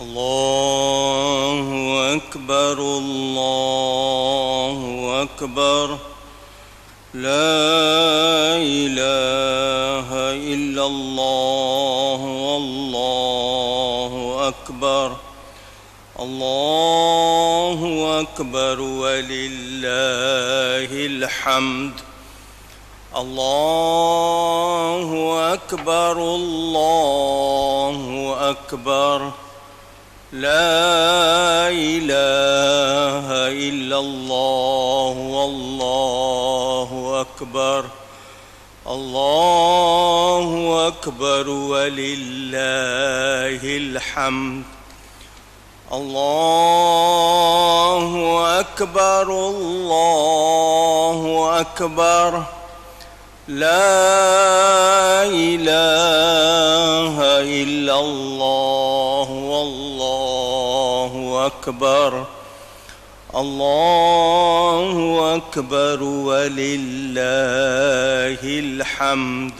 الله أكبر الله أكبر لا إله إلا الله والله أكبر الله أكبر ولله الحمد الله أكبر الله أكبر لا إله إلا الله والله أكبر الله أكبر ولله الحمد الله أكبر الله أكبر لا إله إلا الله والله أكبر الله أكبر ولله الحمد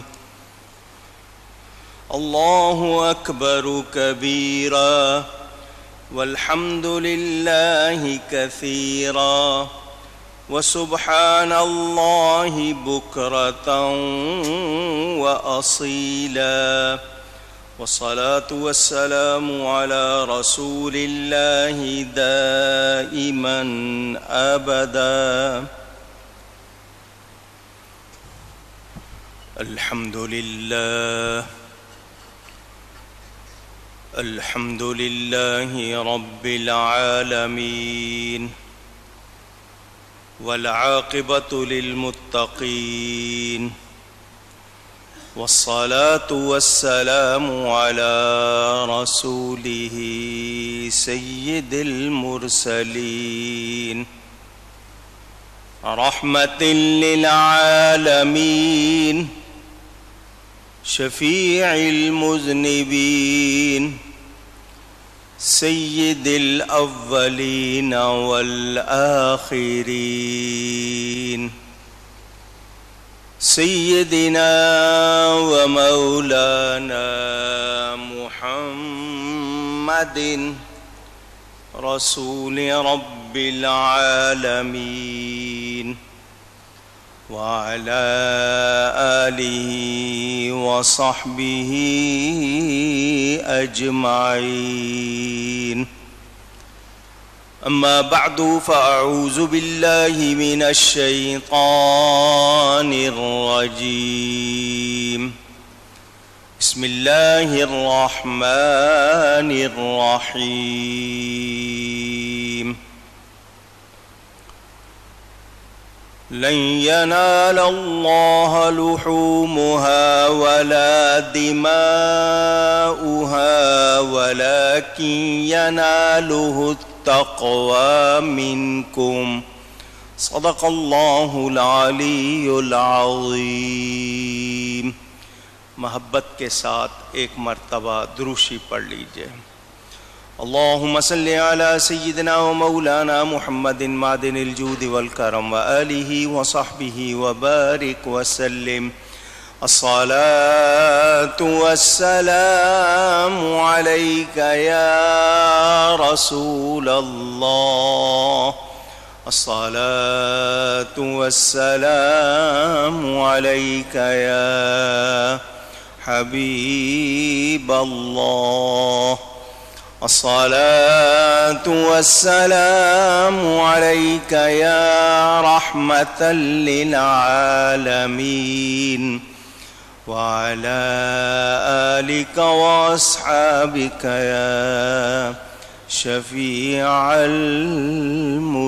الله أكبر كبيرا والحمد لله كثيرا وسبحان الله بكرة وأصيلا والصلاة والسلام على رسول الله دائما أبدا. الحمد لله الحمد لله رب العالمين والعاقبة للمتقين والصلاة والسلام على رسوله سيد المرسلين رحمة للعالمين شفيع المذنبين سيد الأولين والآخرين سيدنا ومولانا محمد رسول رب العالمين وعلى آله وصحبه أجمعين. أما بعد فأعوذ بالله من الشيطان الرجيم. بسم الله الرحمن الرحيم. لن ينال الله لحومها ولا دماؤها ولكن يناله التقوى منكم. صدق الله العلی العظیم. محبت کے ساتھ ایک مرتبہ دروشی پڑھ لیجئے. اللهم صل على سيدنا ومولانا محمد معدن الجود والكرم وآله وصحبه وبارك وسلم. الصلاة والسلام عليك يا رسول الله. الصلاة والسلام عليك يا حبيب الله. الصلاة والسلام عليك يا رحمة للعالمين وعلى آلك وأصحابك يا شفيع المذنبين.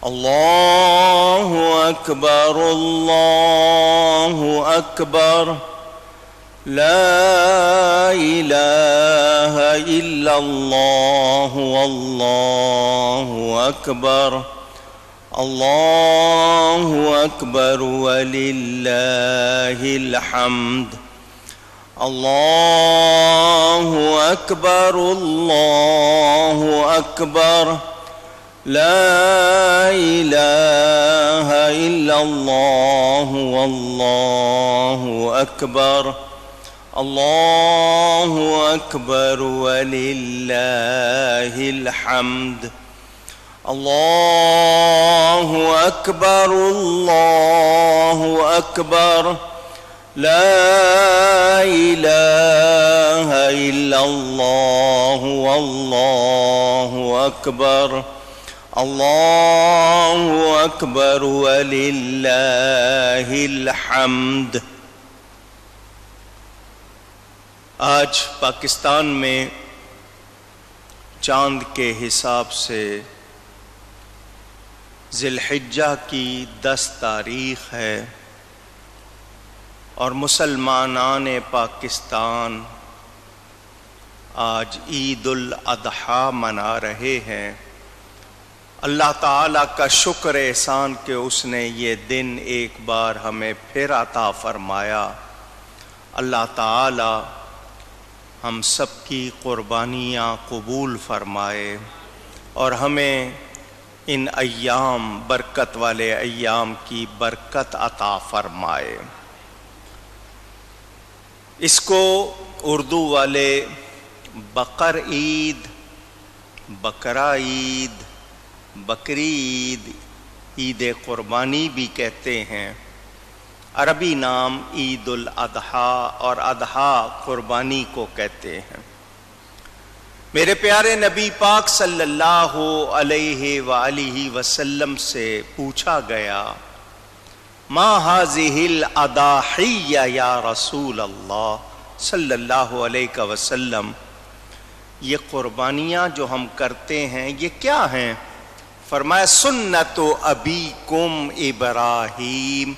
الله أكبر الله أكبر لا إله إلا الله والله أكبر الله أكبر ولله الحمد. الله أكبر الله أكبر لا إله إلا الله والله أكبر الله أكبر ولله الحمد الله أكبر الله أكبر لا إله إلا الله والله أكبر الله أكبر ولله الحمد۔ آج پاکستان میں چاند کے حساب سے ذی الحجہ کی 10 تاریخ ہے اور مسلمانان پاکستان آج عید الاضحیٰ منا رہے ہیں۔ اللہ تعالیٰ کا شکر احسان کہ اس نے یہ دن ایک بار ہمیں پھر عطا فرمایا۔ اللہ تعالیٰ ہم سب کی قربانیاں قبول فرمائے اور ہمیں ان ایام، برکت والے ایام کی برکت عطا فرمائے۔ اس کو اردو والے بقر عید، بقرہ عید، بکری عید، عید قربانی بھی کہتے ہیں۔ عربی نام عید الاضحیٰ اور اضحیٰ قربانی کو کہتے ہیں۔ میرے پیارے نبی پاک صلی اللہ علیہ وآلہ وسلم سے پوچھا گیا، ما هذه الاضاحی یا رسول اللہ صلی اللہ علیہ وسلم، یہ قربانیاں جو ہم کرتے ہیں یہ کیا ہیں؟ فرمایا سنت ابیکم ابراہیم،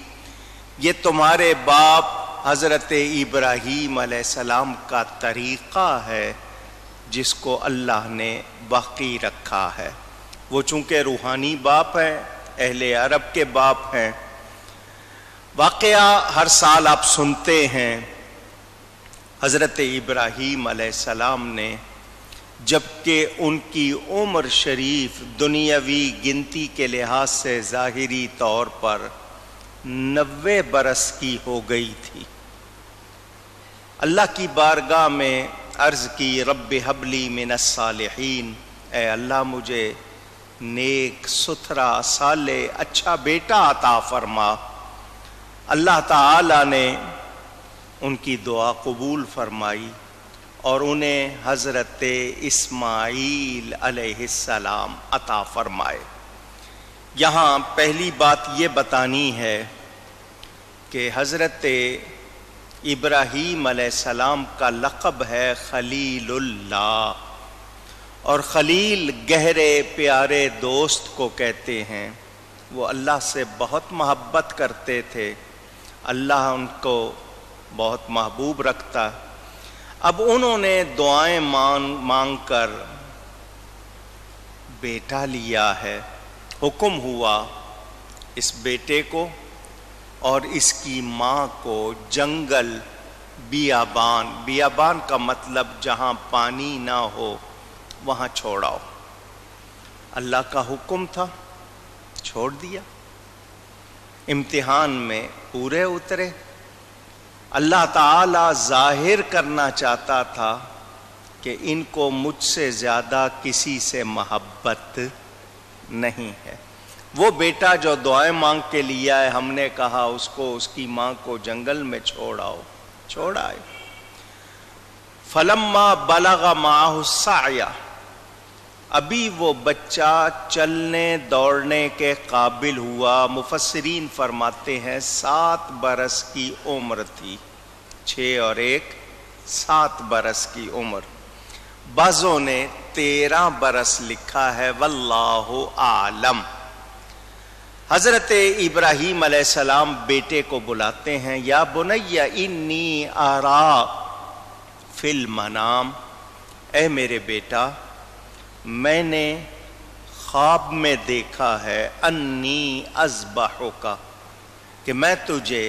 یہ تمہارے باپ حضرت ابراہیم علیہ السلام کا طریقہ ہے جس کو اللہ نے باقی رکھا ہے۔ وہ چونکہ روحانی باپ ہے، اہل عرب کے باپ ہیں۔ واقعہ ہر سال آپ سنتے ہیں، حضرت ابراہیم علیہ السلام نے جبکہ ان کی عمر شریف دنیاوی گنتی کے لحاظ سے ظاہری طور پر 90 برس کی ہو گئی تھی، اللہ کی بارگاہ میں عرض کی رب حب لی من الصالحین، اے اللہ مجھے نیک ستھرا صالح اچھا بیٹا عطا فرما۔ اللہ تعالی نے ان کی دعا قبول فرمائی اور انہیں حضرت اسماعیل علیہ السلام عطا فرمائے۔ یہاں پہلی بات یہ بتانی ہے کہ حضرت ابراہیم علیہ السلام کا لقب ہے خلیل اللہ، اور خلیل گہرے پیارے دوست کو کہتے ہیں۔ وہ اللہ سے بہت محبت کرتے تھے، اللہ ان کو بہت محبوب رکھتا۔ اب انہوں نے دعائیں مانگ کر بیٹا لیا ہے۔ حکم ہوا اس بیٹے کو اور اس کی ماں کو جنگل بیابان کا مطلب جہاں پانی نہ ہو وہاں چھوڑاؤ۔ اللہ کا حکم تھا، چھوڑ دیا۔ امتحان میں پورے اترے۔ اللہ تعالی ظاہر کرنا چاہتا تھا کہ ان کو مجھ سے زیادہ کسی سے محبت نہیں ہے۔ وہ بیٹا جو دعائیں مانگ کے لیا ہے، ہم نے کہا اس کو اس کی ماں کو جنگل میں چھوڑاؤ، چھوڑائے۔ فلما بلغ معہ السعی، ابھی وہ بچہ چلنے دوڑنے کے قابل ہوا۔ مفسرین فرماتے ہیں 7 برس کی عمر تھی، 6 اور 1 7 برس کی عمر۔ بعضوں نے 13 برس لکھا ہے، واللہ اعلم۔ حضرت ابراہیم علیہ السلام بیٹے کو بلاتے ہیں، یا بنی انی ارا فی المنام، اے میرے بیٹا میں نے خواب میں دیکھا ہے، انی اذبحک، کہ میں تجھے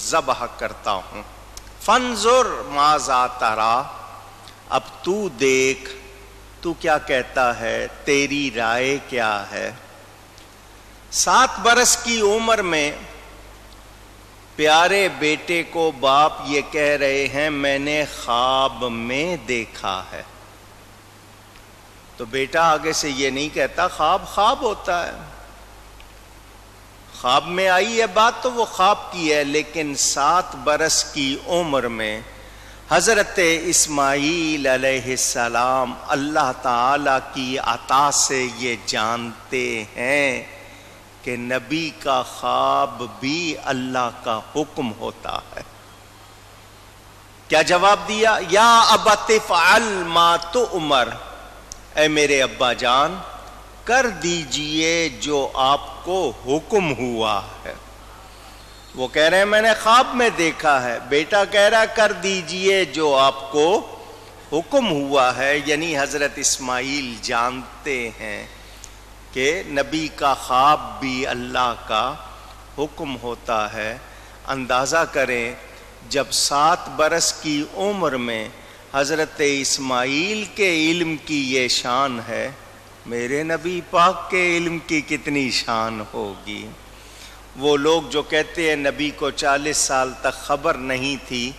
ذبح کرتا ہوں۔ فانظر ماذا تری، اب تو دیکھ تو کیا کہتا ہے، تیری رائے کیا ہے؟ 7 برس کی عمر میں پیارے بیٹے کو باپ یہ کہہ رہے ہیں میں نے خواب میں دیکھا ہے. تو بیٹا آگے سے یہ نہیں کہتا خواب خواب ہوتا ہے، خواب میں آئی ہے بات تو وہ خواب کی ہے. لیکن 7 برس کی عمر میں حضرت اسماعیل علیہ السلام اللہ تعالی کی عطا سے یہ جانتے ہیں کہ نبی کا خواب بھی اللہ کا حکم ہوتا ہے. کیا جواب دیا؟ یا ابت افعل ما تؤمر، اے میرے ابا جان کر دیجئے جو آپ کو حکم ہوا ہے. وہ کہہ رہے ہیں میں نے خواب میں دیکھا ہے، بیٹا کہہ رہا ہے کر دیجئے جو آپ کو حکم ہوا ہے. یعنی حضرت اسماعیل جانتے ہیں کہ نبی کا خواب بھی اللہ کا حکم ہوتا ہے. اندازہ کریں جب 7 برس کی عمر میں حضرت اسماعیل کے علم کی یہ شان ہے، میرے نبی پاک کے علم کی کتنی شان ہوگی. وہ لوگ جو کہتے ہیں نبی کو 40 سال تک خبر نہیں تھی،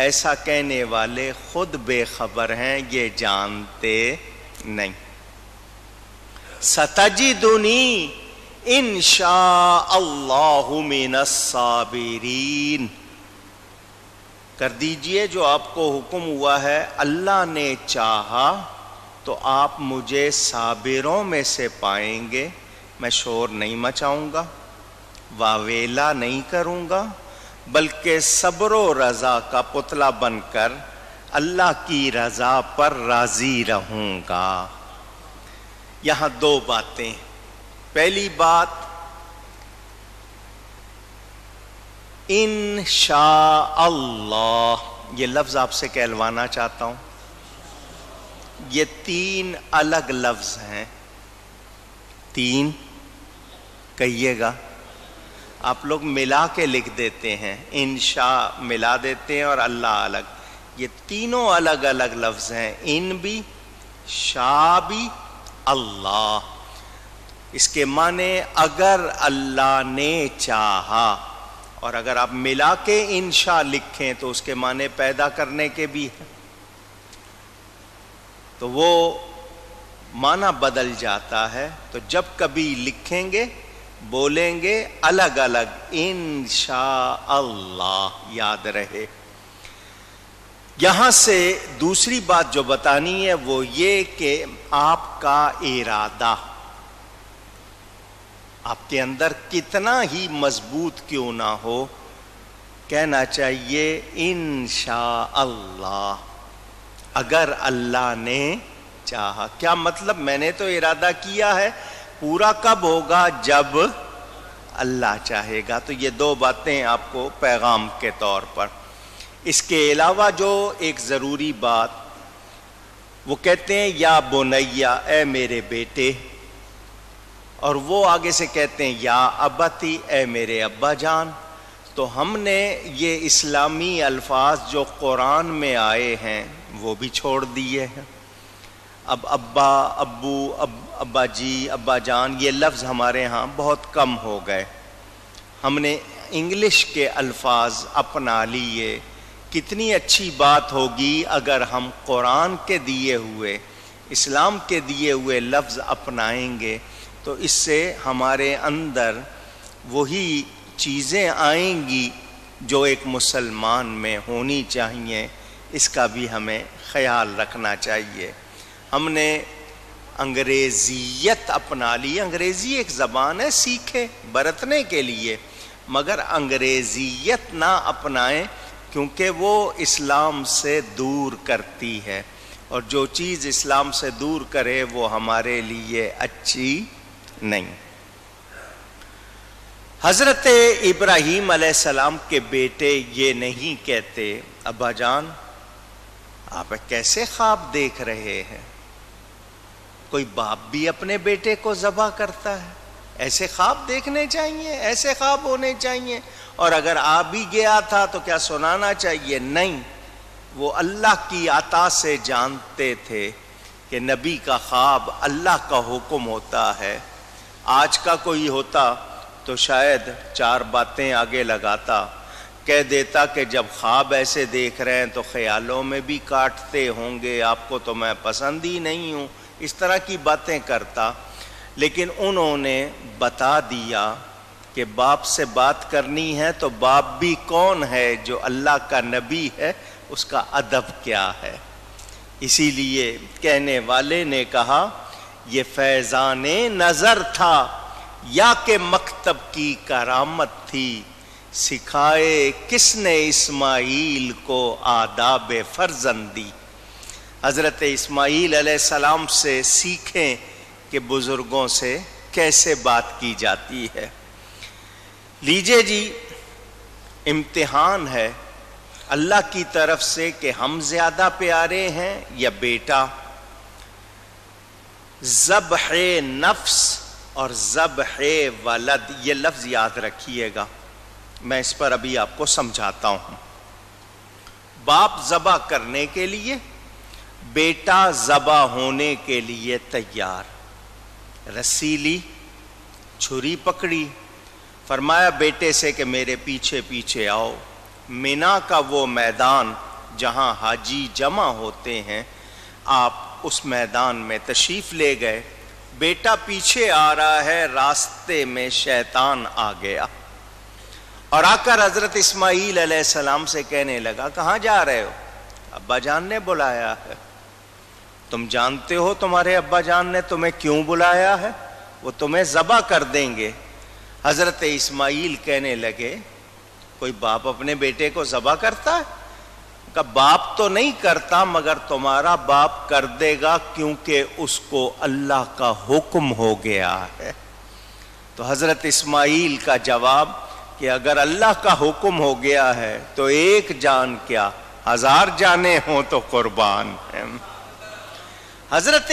ایسا کہنے والے خود بے خبر ہیں، یہ جانتے نہیں. ستجدنی انشاء اللہ من الصابرین، کر دیجئے جو آپ کو حکم ہوا ہے، اللہ نے چاہا تو آپ مجھے صابروں میں سے پائیں گے. میں شور نہیں مچاؤں گا، واویلا نہیں کروں گا، بلکہ صبر و رضا کا پتلا بن کر اللہ کی رضا پر راضی رہوں گا. یہاں 2 باتیں. پہلی بات انشاء اللہ، یہ لفظ آپ سے کہلوانا چاہتا ہوں. یہ 3 الگ لفظ ہیں. 3 کہیے گا. آپ لوگ ملا کے لکھ دیتے ہیں، انشاء ملا دیتے ہیں اور اللہ الگ. یہ تینوں الگ الگ لفظ ہیں، ان بھی شاء بھی اللہ. اس کے معنی اگر اللہ نے چاہا، اور اگر آپ ملا کے انشاء لکھیں تو اس کے معنی پیدا کرنے کے بھی ہیں، تو وہ معنی بدل جاتا ہے. تو جب کبھی لکھیں گے بولیں گے الگ الگ انشاء اللہ، یاد رہے. یہاں سے دوسری بات جو بتانی ہے وہ یہ کہ آپ کا ارادہ آپ کے اندر کتنا ہی مضبوط کیوں نہ ہو، کہنا چاہیے انشاء اللہ، اگر اللہ نے چاہا. کیا مطلب؟ میں نے تو ارادہ کیا ہے، پورا کب ہوگا؟ جب اللہ چاہے گا. تو یہ 2 باتیں آپ کو پیغام کے طور پر. اس کے علاوہ جو ایک ضروری بات، وہ کہتے ہیں یا بنیا، اے میرے بیٹے، اور وہ آگے سے کہتے ہیں یا ابتی، اے میرے ابا جان. تو ہم نے یہ اسلامی الفاظ جو قرآن میں آئے ہیں وہ بھی چھوڑ دیے ہیں. اب ابا، ابو، ابا جی، ابا جان یہ لفظ ہمارے ہاں بہت کم ہو گئے. ہم نے انگلش کے الفاظ اپنا لیے. کتنی اچھی بات ہوگی اگر ہم قرآن کے دیے ہوئے، اسلام کے دیے ہوئے لفظ اپنائیں گے، تو اس سے ہمارے اندر وہی چیزیں آئیں گی جو ایک مسلمان میں ہونی چاہیے. اس کا بھی ہمیں خیال رکھنا چاہیے. ہم نے انگریزیت اپنا لی. انگریزی ایک زبان ہے، سیکھے برتنے کے لیے، مگر انگریزیت نہ اپنائیں، کیونکہ وہ اسلام سے دور کرتی ہے، اور جو چیز اسلام سے دور کرے وہ ہمارے لیے اچھی نہیں. حضرت ابراہیم علیہ السلام کے بیٹے یہ نہیں کہتے ابا جان آپ کیسے خواب دیکھ رہے ہیں. کوئی باپ بھی اپنے بیٹے کو ذبح کرتا ہے. ایسے خواب دیکھنے چاہیے، ایسے خواب ہونے چاہیے، اور اگر آ بھی گیا تھا تو کیا سنانا چاہیے؟ نہیں. وہ اللہ کی عطا سے جانتے تھے کہ نبی کا خواب اللہ کا حکم ہوتا ہے. آج کا کوئی ہوتا تو شاید 4 باتیں آگے لگاتا, کہہ دیتا کہ جب خواب ایسے دیکھ رہے ہیں تو خیالوں میں بھی کاٹتے ہوں گے, آپ کو تو میں پسند ہی نہیں ہوں, اس طرح کی باتیں کرتا. لیکن انہوں نے بتا دیا کہ باپ سے بات کرنی ہے تو باپ بھی کون ہے, جو اللہ کا نبی ہے, اس کا ادب کیا ہے. اسی لیے کہنے والے نے کہا یہ فیضان نظر تھا یا کہ مکتب کی کرامت تھی, سکھائے کس نے اسماعیل کو آداب فرزندی. حضرت اسماعیل علیہ السلام سے سیکھیں کہ بزرگوں سے کیسے بات کی جاتی ہے. لیجئے جی, امتحان ہے اللہ کی طرف سے کہ ہم زیادہ پیارے ہیں یا بیٹا. ذبح نفس اور ذبح ولد, یہ لفظ یاد رکھیے گا, میں اس پر ابھی آپ کو سمجھاتا ہوں. باپ ذبح کرنے کے لیے, بیٹا ذبح ہونے کے لیے تیار. رسی لی, چھری پکڑی, فرمایا بیٹے سے کہ میرے پیچھے پیچھے آؤ. مینا کا وہ میدان جہاں حاجی جمع ہوتے ہیں, آپ اس میدان میں تشریف لے گئے. بیٹا پیچھے آ رہا ہے, راستے میں شیطان آ گیا اور آ کر حضرت اسماعیل علیہ السلام سے کہنے لگا کہاں جا رہے ہو؟ ابا جان نے بلایا ہے. تم جانتے ہو تمہارے ابا جان نے تمہیں کیوں بلایا ہے؟ وہ تمہیں ذبح کر دیں گے. حضرت اسماعیل کہنے لگے کوئی باپ اپنے بیٹے کو ذبح کرتا ہے؟ کہ باپ تو نہیں کرتا مگر تمہارا باپ کر دے گا کیونکہ اس کو اللہ کا حکم ہو گیا ہے. تو حضرت اسماعیل کا جواب کہ اگر اللہ کا حکم ہو گیا ہے تو ایک جان کیا 1000 جانیں ہوں تو قربان ہے. حضرت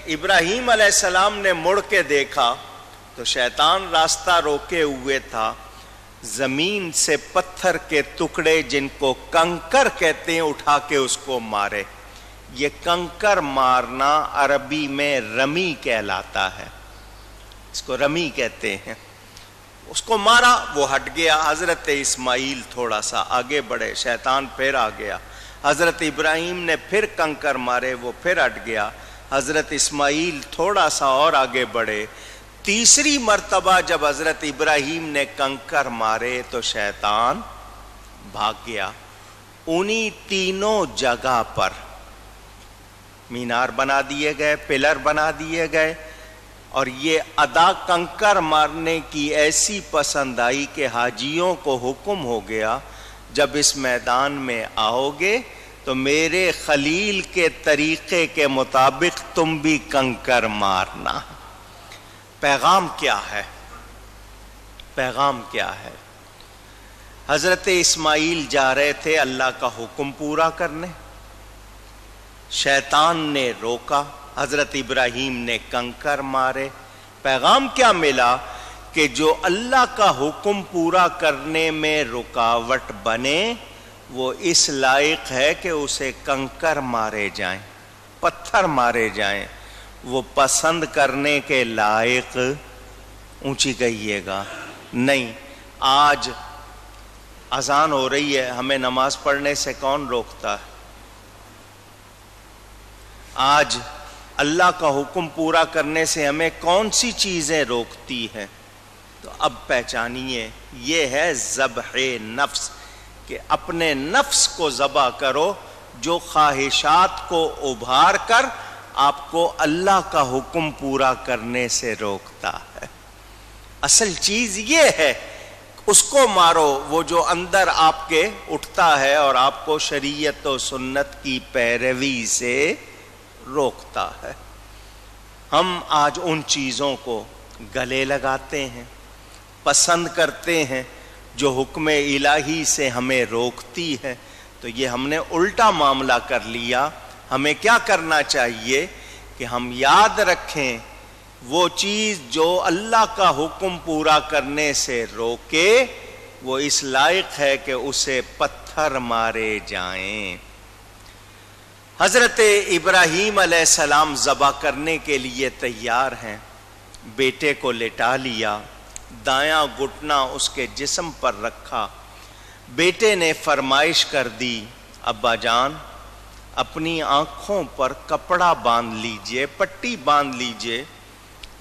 ابراہیم علیہ السلام نے مڑ کے دیکھا تو شیطان راستہ روکے ہوئے تھا. زمین سے پتھر کے ٹکڑے جن کو کنکر کہتے ہیں اٹھا کے اس کو مارے. یہ کنکر مارنا عربی میں رمی کہلاتا ہے, اس کو رمی کہتے ہیں. اس کو مارا, وہ ہٹ گیا. حضرت اسماعیل تھوڑا سا آگے بڑھے, شیطان پھر آ گیا. حضرت ابراہیم نے پھر کنکر مارے, وہ پھر ہٹ گیا. حضرت اسماعیل تھوڑا سا اور آگے بڑھے. تیسری مرتبہ جب حضرت ابراہیم نے کنکر مارے تو شیطان بھاگ گیا. انہی تینوں جگہ پر مینار بنا دیے گئے, پلر بنا دیے گئے, اور یہ ادا کنکر مارنے کی ایسی پسند آئی کہ حاجیوں کو حکم ہو گیا جب اس میدان میں آؤ گے تو میرے خلیل کے طریقے کے مطابق تم بھی کنکر مارنا. پیغام کیا ہے؟ پیغام کیا ہے؟ حضرت اسماعیل جا رہے تھے اللہ کا حکم پورا کرنے, شیطان نے روکا, حضرت ابراہیم نے کنکر مارے. پیغام کیا ملا کہ جو اللہ کا حکم پورا کرنے میں رکاوٹ بنے وہ اس لائق ہے کہ اسے کنکر مارے جائیں, پتھر مارے جائیں. وہ پسند کرنے کے لائق, اونچی کہیے گا, نہیں. آج اذان ہو رہی ہے, ہمیں نماز پڑھنے سے کون روکتا ہے؟ آج اللہ کا حکم پورا کرنے سے ہمیں کون سی چیزیں روکتی ہیں؟ تو اب پہچانیے, یہ ہے ذبح نفس, کہ اپنے نفس کو ذبح کرو جو خواہشات کو ابھار کر آپ کو اللہ کا حکم پورا کرنے سے روکتا ہے. اصل چیز یہ ہے, اس کو مارو وہ جو اندر آپ کے اٹھتا ہے اور آپ کو شریعت و سنت کی پیروی سے روکتا ہے. ہم آج ان چیزوں کو گلے لگاتے ہیں, پسند کرتے ہیں جو حکم الہی سے ہمیں روکتی ہے. تو یہ ہم نے الٹا معاملہ کر لیا. ہمیں کیا کرنا چاہیے کہ ہم یاد رکھیں وہ چیز جو اللہ کا حکم پورا کرنے سے روکے وہ اس لائق ہے کہ اسے پتھر مارے جائیں. حضرت ابراہیم علیہ السلام ذبح کرنے کے لیے تیار ہیں. بیٹے کو لٹا لیا، دایاں گھٹنا اس کے جسم پر رکھا. بیٹے نے فرمائش کر دی، ابا جان اپنی آنکھوں پر کپڑا باندھ لیجئے، پٹی باندھ لیجئے،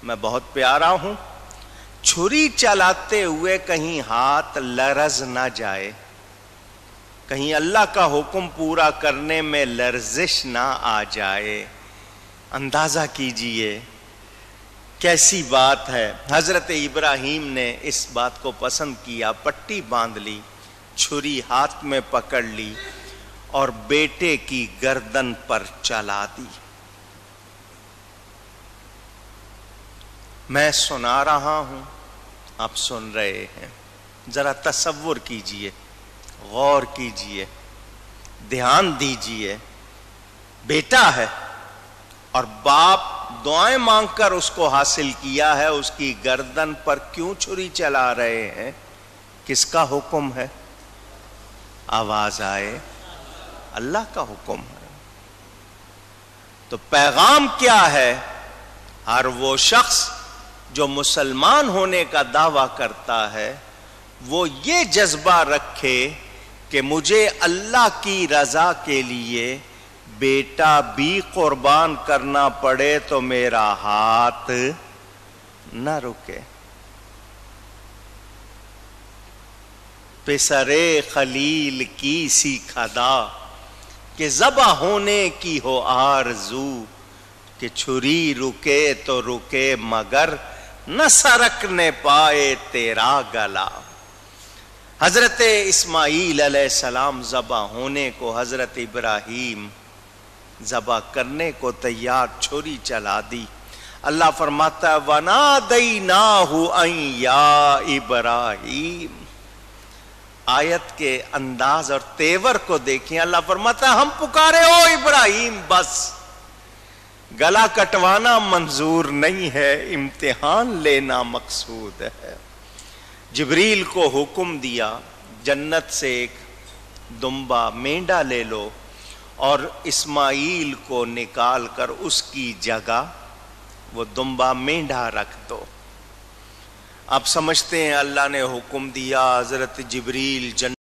میں بہت پیارا ہوں. چھری چلاتے ہوئے کہیں ہاتھ لرز نہ جائے، کہیں اللہ کا حکم پورا کرنے میں لرزش نہ آ جائے. اندازہ کیجئے کیسی بات ہے. حضرت ابراہیم نے اس بات کو پسند کیا، پٹی باندھ لی، چھری ہاتھ میں پکڑ لی اور بیٹے کی گردن پر چلا دی. میں سنا رہا ہوں، آپ سن رہے ہیں. ذرا تصور کیجئے، غور کیجئے، دھیان دیجئے. بیٹا ہے اور باپ دعائیں مانگ کر اس کو حاصل کیا ہے، اس کی گردن پر کیوں چھری چلا رہے ہیں؟ کس کا حکم ہے؟ آواز آئے، اللہ کا حکم ہے. تو پیغام کیا ہے؟ ہر وہ شخص جو مسلمان ہونے کا دعویٰ کرتا ہے وہ یہ جذبہ رکھے کہ مجھے اللہ کی رضا کے لیے بیٹا بھی قربان کرنا پڑے تو میرا ہاتھ نہ رکے. پسرے خلیل کی سی خدا کہ ذبح ہونے کی ہو آرزو، کہ چھری رکے تو رکے مگر نہ سرکنے پائے تیرا گلا. حضرت اسماعیل علیہ السلام ذبح ہونے کو، حضرت ابراہیم ذبح کرنے کو تیار، چھری چلا دی. اللہ فرماتا ہے وَنَادَيْنَاهُ أَن يَا إِبْرَاهِيمُ. آیت کے انداز اور تیور کو دیکھیں. اللہ فرماتا ہے ہم پکارے او ابراہیم. بس گلا کٹوانا منظور نہیں ہے، امتحان لینا مقصود ہے. جبریل کو حکم دیا جنت سے ایک دمبا مینڈا لے لو اور اسماعیل کو نکال کر اس کی جگہ وہ دمبا مینڈا رکھ دو. آپ سمجھتے ہیں اللہ نے حکم دیا، حضرت جبریل جنت